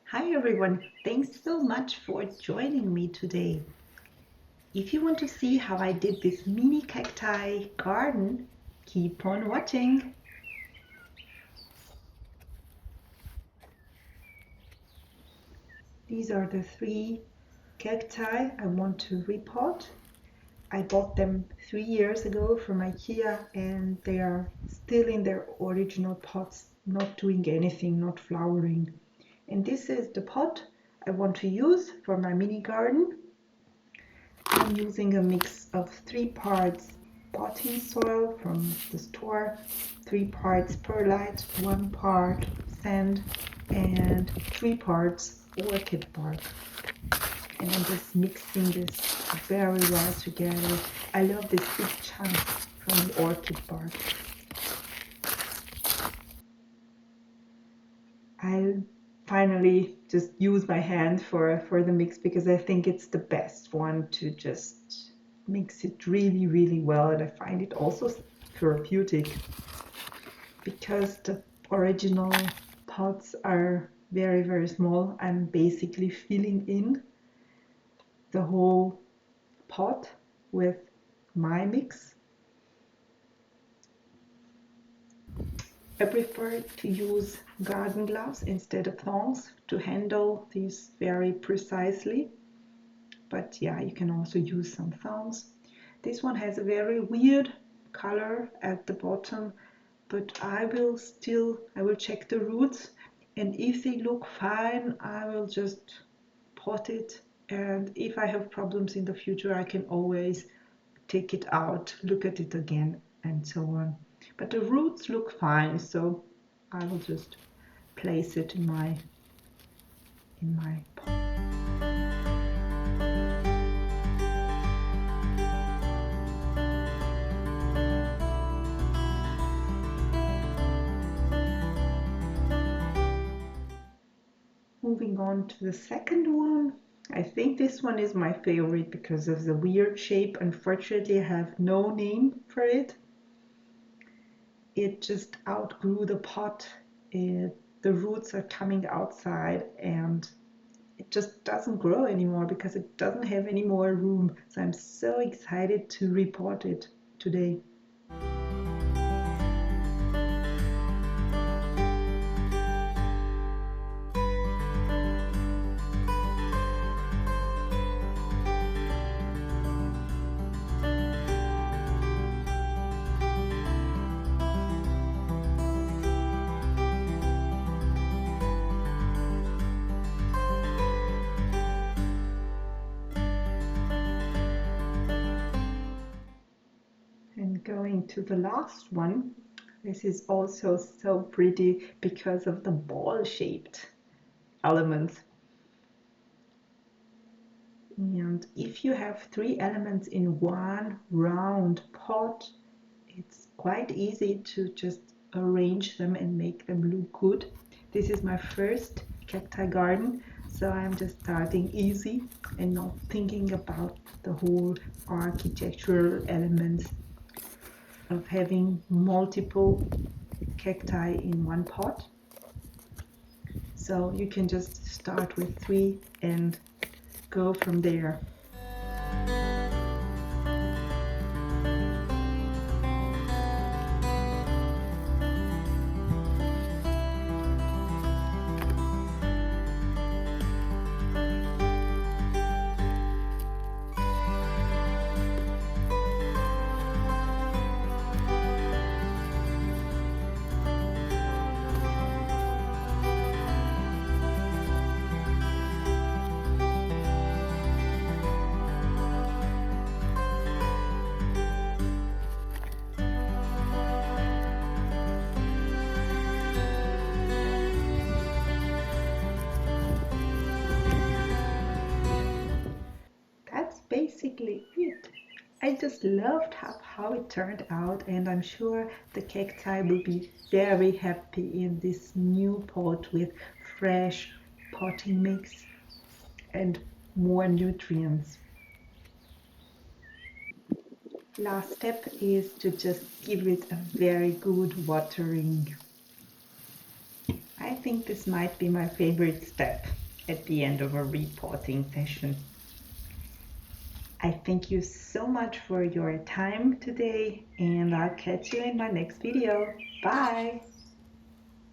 Hi everyone, thanks so much for joining me today. If you want to see how I did this mini cacti garden, keep on watching. These are the 3 cacti I want to repot. I bought them 3 years ago from Ikea and they are still in their original pots, not doing anything, not flowering. And this is the pot I want to use for my mini garden. I'm using a mix of 3 parts potting soil from the store, 3 parts perlite, 1 part sand, and 3 parts orchid bark. And I'm just mixing this very well together. I love this big chunk from the orchid bark. I finally just use my hand for the mix because I think it's the best one to just mix it really well, and I find it also therapeutic because the original pots are very small. I'm basically filling in the whole pot with my mix. I prefer to use garden gloves instead of thongs to handle these very precisely. But yeah, you can also use some thongs. This one has a very weird color at the bottom, but I will check the roots, and if they look fine, I will just pot it. And if I have problems in the future, I can always take it out, look at it again, and so on. But the roots look fine, so I will just place it in my pot. Moving on to the second one. I think this one is my favorite because of the weird shape. Unfortunately, I have no name for it. It just outgrew the pot. The roots are coming outside and it just doesn't grow anymore because it doesn't have any more room. So I'm so excited to repot it today. And going to the last one, this is also so pretty because of the ball-shaped elements. And if you have 3 elements in one round pot, it's quite easy to just arrange them and make them look good. This is my first cacti garden, so I'm just starting easy and not thinking about the whole architectural elements of having multiple cacti in one pot. So you can just start with 3 and go from there. That's basically it. I just loved how it turned out, and I'm sure the cacti will be very happy in this new pot with fresh potting mix and more nutrients. Last step is to just give it a very good watering. I think this might be my favorite step at the end of a repotting session. I thank you so much for your time today, and I'll catch you in my next video. Bye!